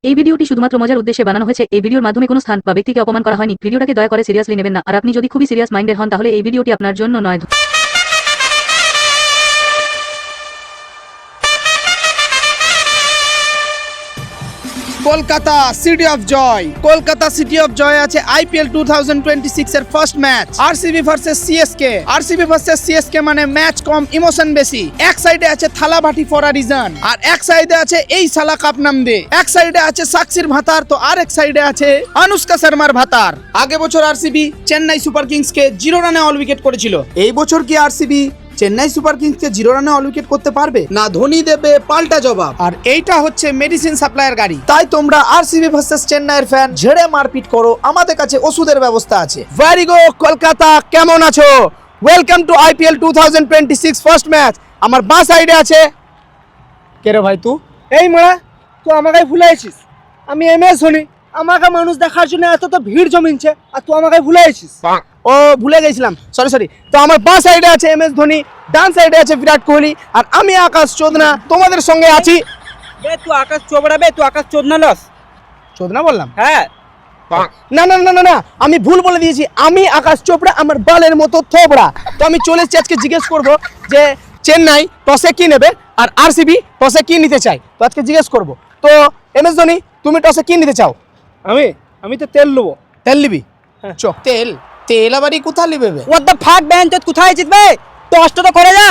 এই ভিডিওটি শুধুমাত্র মজার উদ্দেশ্যে বানানো হয়েছে। এই ভিডিওর মাধ্যমে কোনো স্থান বা ব্যক্তিকে অপমান করা হয়নি। ভিডিওটাকে দয়া করে সিরিয়াসলি নেবেন না। আর আপনি যদি খুবই সিরিয়াস মাইন্ডেড হন তাহলে এই ভিডিওটি আপনার জন্য নয়। Kolkata city of joy. Kolkata city of joy আছে আইপিএল 2026 এর first match RCB versus CSK. RCB versus CSK মানে ম্যাচ কম ইমোশন বেশি। এক সাইডে আছে থালাবাটি ফর আ রিজন, আর এক সাইডে আছে এই সালা কাপ নাম দে। এক সাইডে আছে সাক্ষীর ভাতার, তো আর এক সাইডে আছে অনুষ্কা শর্মার ভাতার। আগে বছর আরসিবি চেন্নাই সুপার কিংসকে 0 রানে অল উইকেট করেছিল। এই বছর কি আরসিবি চেন্নাই সুপার কিংসকে 0 রানে অল উইকেট করতে পারবে? না, ধোনি দেবে পাল্টা জবাব। আর এইটা হচ্ছে মেডিসিন সাপ্লাইয়ের গাড়ি। তাই তোমরা আরসিবি ভার্সেস চেন্নাইয়ের ফ্যান ঝেড়ে মারপিট করো, আমাদের কাছে ওষুধের ব্যবস্থা আছে। ভেরি গো কলকাতা, কেমন আছো? Welcome to IPL 2026 first match. আমার বাঁ সাইডে আছে কে রে ভাই তুই? এই মারা, তুই আমাকে ভুলে আছিস? আমি এমএস ধোনি, আমাকে মানুষ দেখার জন্য এত তো ভিড় জমিনছে, আর তুই আমাকে ভুলে আছিস? ও ভুলে গেছিলাম, সরি। তো আমার বাঁ সাইডে আছে এমএস ধোনি, ডান সাইডে আছে বিরাট কোহলি, আর আমি আকাশ চোদনা তোমাদের সঙ্গে আছি। বে তুই আকাশ চোপড়া, বে তুই আকাশ চোদনা লস। চোদনা বললাম? হ্যাঁ। না, আমি ভুল বলে দিয়েছি। আমি আকাশ চোপড়া, আমার বালের মতো থোবড়া। তো আমি চলে এসেছি আজকে জিজ্ঞেস করব যে চেন্নাই টসে কি নেবে আর আরসিবি টসে কি নিতে চাই। তো আজকে জিজ্ঞেস করব। তো এমএস ধোনি, তুমি টসে কি নিতে চাও? আমি তো তেল নেবো। তেল নিবি? তেল আবারই কোথা নিবে? হোয়াট দ্য ফাক ব্যান, তুই কোথায় জিতবে? টসটা তো করে যা।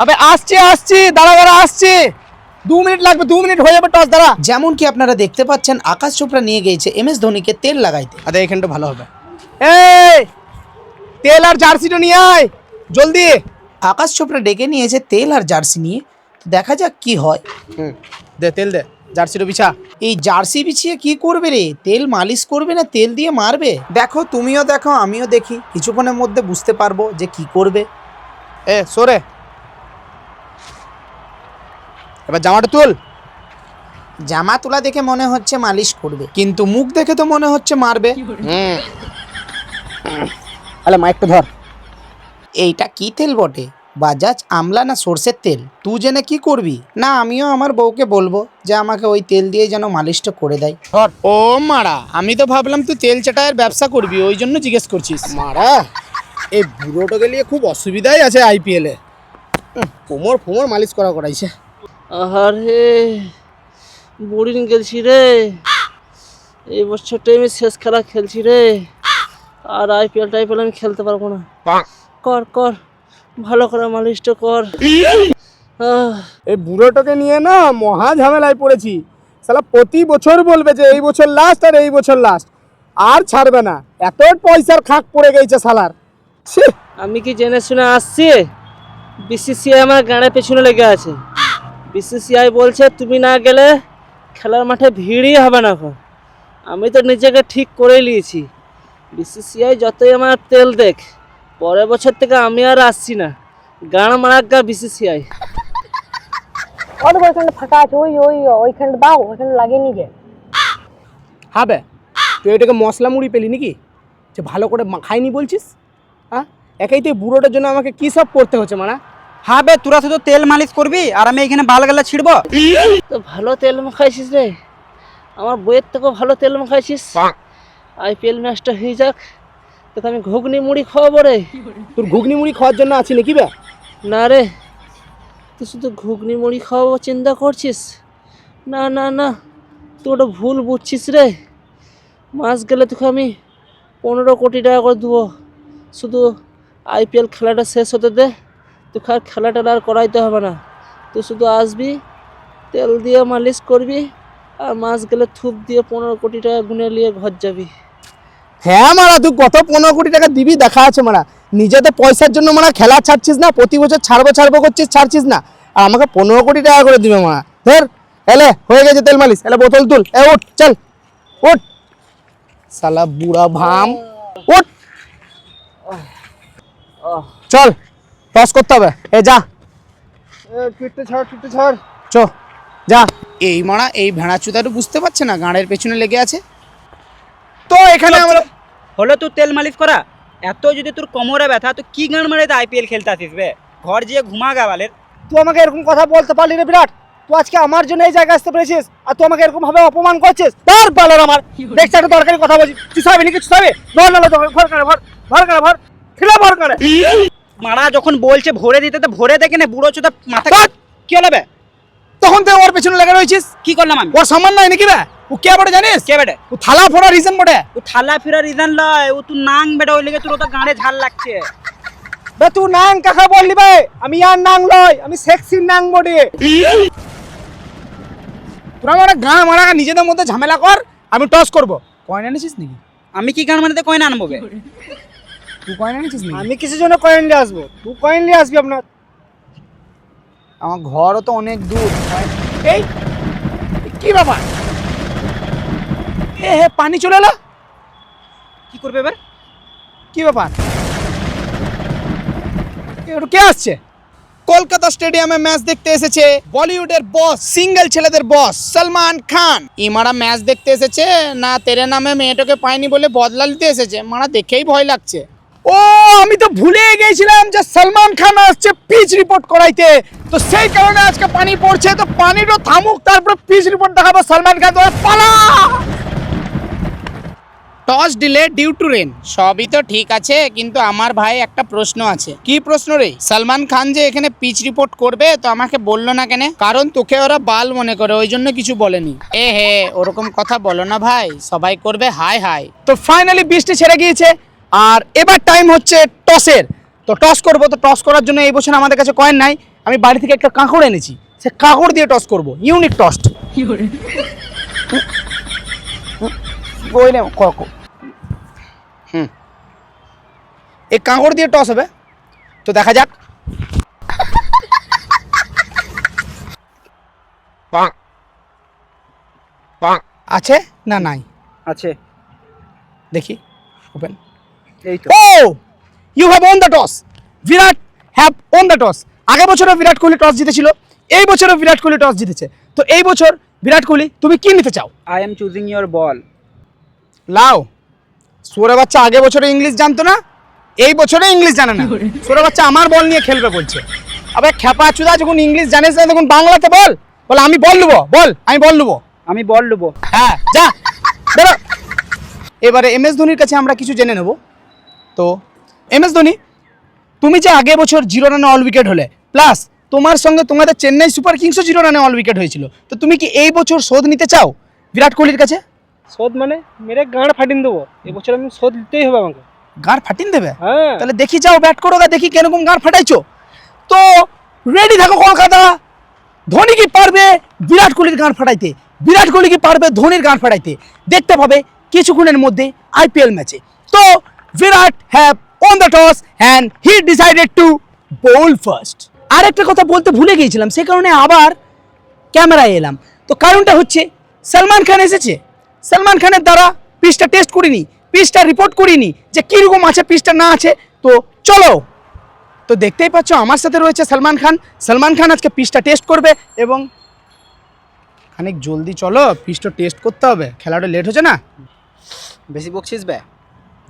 আবে আসছি, দাঁড়া আসছি। 2 মিনিট লাগবে, 2 মিনিট হয়ে যাবে টস দ্বারা। যেমন কি আপনারা দেখতে পাচ্ছেন, আকাশ চোপড়া নিয়ে গিয়েছে এমএস ধোনিকে তেল লাগাইতে। আরে এখানটা ভালো হবে। এই তেল আর জার্সিটা নিয়ে আয় জলদি। আকাশ চোপড়া ডেকে নিয়েছে তেল আর জার্সি নিয়ে। দেখা যাক কি হয়। দে তেল দে, জার্সিটা বিছা। এই জার্সি বিছিয়ে কি করবে রে? তেল মালিশ করবে না তেল দিয়ে মারবে? দেখো, তুমিও দেখো আমিও দেখি, কিছুক্ষণের মধ্যে বুঝতে পারবো যে কি করবে। সরে, এবার জামাটা তুল। জামা তোলা দেখে মনে হচ্ছে মালিশ করবে, কিন্তু মুখ দেখে তো মনে হচ্ছে মারবে। আরে মাইকটা ধর। এইটা কি তেল বটে? বাজাজ আমলা না সরষের তেল? তুই জেনে কি করবি? না, আমিও আমার বউকে বলবো যে আমাকে ওই তেল দিয়ে যেন মালিশটা করে দেয়। ও মারা, আমি তো ভাবলাম তুই তেল চাটায়ের ব্যবসা করবি, ওই জন্য জিজ্ঞেস করছিস। মারা, এই বুড়োটাকে নিয়ে খুব অসুবিধাই আছে আইপিএল এ। কোমর মালিশ করাইছে। আরে বোরিং গেলছি রে, এই বছরটাই আমি শেষ খেলা খেলছি রে, আর আইপিএল আমি খেলতে পারবো না। কর ভালো করে মালিশটা কর। এই বুড়োটাকে নিয়ে না মহা ঝামেলায় পড়েছি। শালা প্রতি বছর বলবে যে এই বছর লাস্ট আর এই বছর লাস্ট, আর ছাড়বে না। এত পয়সার খাক পড়ে গেছে শালার। আমি কি জেনে শুনে আসছি? বিসিসিআই আমার গাড়ির পেছনে লেগে আছে। বিসিসিআই বলছে তুমি না গেলে খেলার মাঠে ভিড়ই হবে না। এখন আমি তো নিজেকে ঠিক করেই নিয়েছি। বিসিসিআই যতই আমার তেল দেখ, পরের বছর থেকে আমি আর আসছি না। গান মারাগা বিসিসিআই। ওইখানে ফাঁকা আছে, ওইখানে দাও, ওইখানে লাগিয়ে নিয়ে যায়। হবে তুই এটাকে মশলা মুড়ি পেলি নাকি যে ভালো করে খাইনি বলছিস? হ্যাঁ, একাই তুই বুড়োটার জন্য আমাকে কি সব করতে হচ্ছে মানা? হ্যাঁ বে, তোরা শুধু তেল মালিশ করবি আর আমি এখানে বাল গালা ছিড়বো। তো ভালো তেল মাখাইছিস রে, আমার বইয়ের থেকেও ভালো তেল মাখাইছিস। আইপিএল ম্যাচটা হয়ে যাক, তোকে আমি ঘুগনি মুড়ি খাওয়াবো রে। তোর ঘুগনি মুড়ি খাওয়ার জন্য আছি নাকি বে? না রে, তুই শুধু ঘুগনি মুড়ি খাওয়াবো চিন্তা করছিস? না, তুই ওটা ভুল বুঝছিস রে। মাস গেলে তোকে আমি 15 কোটি টাকা করে দেবো। শুধু আইপিএল খেলাটা শেষ হতে দে, তোকে আর খেলাটা আর করাইতে হবে না। তুই শুধু আসবি, তেল দিয়ে মালিশ করবি, আর মাস গেলে থুপ দিয়ে 15 কোটি টাকা গুনে নিয়ে ঘর যাবি। হ্যাঁ মারা, তুই কত 15 কোটি টাকা দিবি দেখা আছে মারা। নিজেদের পয়সার জন্য মারা খেলা ছাড়ছিস না, প্রতি বছর ছাড়বো করছিস, ছাড়ছিস না। আর আমাকে 15 কোটি টাকা করে দিবে মারা। ধর এলে হয়ে গেছে তেল মালিশ, এলে বোতল তুল। উঠ চল, উঠ শালা বুড়া ভাম, উঠ চল, টস করতে হবে। যা ফিরতে ছাড়। চ যা। এই মারা, এই ভেড়া চুদারু বুঝতে পারছে না, গাঁড়ের পেছনে লেগে আছে। তো এখানে আমরা হলো তুই তেল মালিশ করা। এত যদি তোর কোমরে ব্যথা, তো কি গান মারে আইপিএল খেলতে আসিস বে? ঘর যেয়ে ঘুমা গা বালের। তুই আমাকে এরকম কথা বলতে পারলি রে বিরাট? তুই আজকে আমার জন্য এই জায়গায় আসতে পেরেছিস আর তুই আমাকে এরকম ভাবে অপমান করছিস? তার পালার আমার দেখছি একটা দরকারি কথা বলছি, চুষাবি নাকি চুষাবি? ধর না ভর করে ভর খিলা ভর করে। মারা যখন বলছে ভরে দিতে তো ভরে দেখে না, বুড়ো চোদা মাথা কি হলো বে? তখন তুই ওর পেছনে লেগে রয়েছিস। কি করলাম আমি? ওর সম্মান নাই নাকি বে? ও কে বটে জানিস? কে বেটে? ও থালা ফোড়া রিজন বটে। ও থালা ফিরা রিজন লয়, ও তুই নাং বেটা, ওই লেগে তোর তো গাঁড়ে ঝাল লাগছে। বে তুই নাং কাকা বললি বে? আমি আর নাং লয়, আমি সেক্সি নাং বডি। তোরা মানে গাঁ মারা নিজেদের মধ্যে ঝামেলা কর, আমি টস করব। কয়েন এনেছিস নাকি? আমি কি গান মানেতে কয়না আনবো বে? তুই কয়েন এনেছিস নাকি? আমি কিসের জন্য কয়েন নিয়ে আসবো? তুই কয়েন নিয়ে আসবি আপনার। আমার ঘরও তো অনেক দূর। এই কি ব্যাপার? হে পানি চলে এলো, কি করবে এবার? কি ব্যাপার? কে আসছে? কলকাতা স্টেডিয়ামে ম্যাচ দেখতে এসেছে বলিউডের বস, সিঙ্গেল ছেলেদের বস সলমান খান। মারা ম্যাচ দেখতে এসেছে না তেরে নামে মেয়েটাকে পায়নি বলে বদলা নিতে এসেছে? মারা দেখেই ভয় লাগছে। ও আমি তো ভুলে গেছিলাম যে সলমান খান আসছে পিচ রিপোর্ট করাইতে, তো সেই কারণে আজকে পানি পড়ছে। তো পানিটা থামুক, তারপর পিচ রিপোর্ট দেখাবো সলমান খান। তো পালা। Toss delay due to rain, সবই তো ঠিক আছে, কিন্তু আমার ভাই একটা প্রশ্ন আছে। কি প্রশ্ন রে? সলমান খান যে এখানে পিচ রিপোর্ট করবে তো আমাকে বললো না কেন? কারণ তোকে ওরা বাল মনে করে, ওই জন্য কিছু বলেনি। হে ওরকম কথা বলো না ভাই, সবাই করবে হাই হাই। তো ফাইনালি বৃষ্টি ছেড়ে গিয়েছে আর এবার টাইম হচ্ছে টসের। তো টস করবো, তো টস করার জন্য এই বছর আমাদের কাছে কয়েন নাই। আমি বাড়ি থেকে একটা কাঁকড় এনেছি, সে কাঁকড় দিয়ে টস করবো, ইউনিক টস্ট। ওই নে এই কাঁকড় দিয়ে টস হবে, তো দেখা যাক। আছে না নাই? আছে, দেখি ওপেন। এই তো। Oh you have won the toss. Virat have won the toss. আগের বছরও বিরাট কোহলি টস জিতেছিল, এই বছরও বিরাট কোহলি টস জিতেছে। তো এই বছর বিরাট কোহলি তুমি কি নিতে চাও? আই এম চুজিং ইয়োর বল। লাও। সোরে বাচ্চা আগে বছরে ইংলিশ জানতো না, এই বছরে ইংলিশ জানে না। সোরে বাচ্চা আমার বল নিয়ে খেলবে বলছে। আবে খেপা চুদা, যখন ইংলিশ জানিস না তখন বাংলাতে বল। বল আমি বল নেবো, বল আমি বল নেবো। আমি বল নেবো। হ্যাঁ যা বেরো। এবারে এম এস ধোনির কাছে আমরা কিছু জেনে নেব। তো এম এস ধোনি, তুমি যে আগে বছর 0 রানে অল উইকেট হলে, প্লাস তোমার সঙ্গে তোমাদের চেন্নাই সুপার কিংসও 0 রানে অল উইকেট হয়েছিল, তো তুমি কি এই বছর শোধ নিতে চাও বিরাট কোহলির কাছে? শোধ মানে মেরে গাঁড় ফাটিয়ে দেবো। এবছর আমি শোধ দিতেই হবে আমাকে। গাঁড় ফাটিয়ে দেবে? হ্যাঁ। তাহলে দেখি যাও ব্যাট করো, দেখি কিরকম গাঁড় ফাটাইছো। তো রেডি থাকো কলকাতা। ধোনি কি পারবে বিরাট কোহলির গাঁড় ফাটাইতে? বিরাট কোহলি কি পারবে ধোনির গাঁড় ফাটাইতে? দেখতে পাবে কিছুক্ষণের মধ্যে আইপিএল ম্যাচে। তো Virat have won the toss and he decided to bowl first. আরেকটা কথা বলতে ভুলে গিয়েছিলাম, সে কারণে আবার ক্যামেরায় এলাম। তো কারণটা হচ্ছে সলমান খান এসেছে, সলমান খানের দ্বারা পিচটা টেস্ট করিনি, পিচটা রিপোর্ট করিনি যে কীরকম আছে পিচটা না আছে। তো চলো, তো দেখতেই পাচ্ছ আমার সাথে রয়েছে সলমান খান। সলমান খান আজকে পিচটা টেস্ট করবে এবং খানিক জলদি চলো, পিচটা টেস্ট করতে হবে, খেলাটা লেট হচ্ছে না। বেশি বকছিস বে?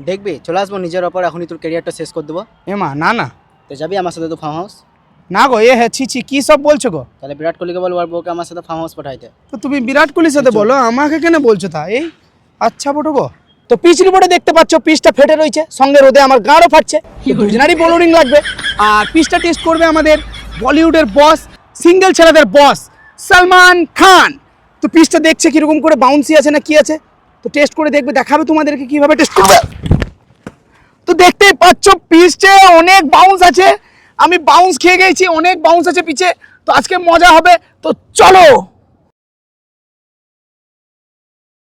দেখবি চলে আসবো নিজের ওপর, এখনই তোর ক্যারিয়ারটা শেষ করে দেবো। এমা না না তো যাবি আমার সাথে তো ফার্ম হাউস? না গো, এ হ্যাঁ ছি কি সব বলছো গো? তাহলে বিরাট কোহলিকে বল ওর বউকে আমার সাথে ফার্ম হাউস পাঠাইতে। তো তুমি বিরাট কোহলির সাথে বলো, আমাকে কেন বলছো তা? এই আচ্ছা বটো গো। তো পিচ রিপোর্টে দেখতে পাচ্ছ পিচটা ফেটে রয়েছে, সঙ্গে রোদে আমার গাঁড়ও ফাটছে। দুজনারই বোলিং লাগবে। আর পিচটা টেস্ট করবে আমাদের বলিউডের বস, সিঙ্গেল ছেলেদের বস সলমান খান। তো পিচটা দেখছে কিরকম করে বাউন্সি আছে না কি আছে, তো টেস্ট করে দেখবে, দেখাবে তোমাদেরকে কিভাবে টেস্ট করবে। তো দেখতেই পাচ্ছ পিচে অনেক বাউন্স আছে, আমি বাউন্স খেয়ে গেছি, অনেক বাউন্স আছে পিচে। তো আজকে মজা হবে, তো চলো।